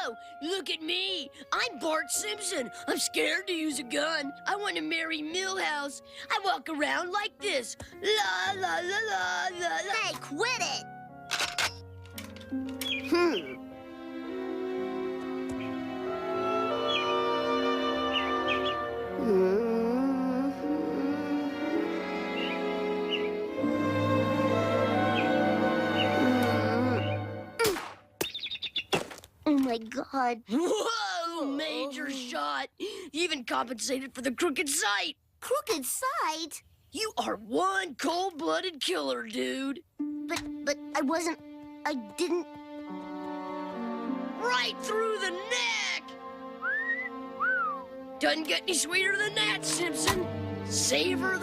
Whoa! Look at me. I'm Bart Simpson. I'm scared to use a gun. I want to marry Milhouse. I walk around like this. La, la, la, la, la, la. Hey, quit it! Oh, my God. Whoa! Major shot. You even compensated for the crooked sight. Crooked sight? You are one cold-blooded killer, dude. But I wasn't... I didn't... Right through the neck! Doesn't get any sweeter than that, Simpson. Savor the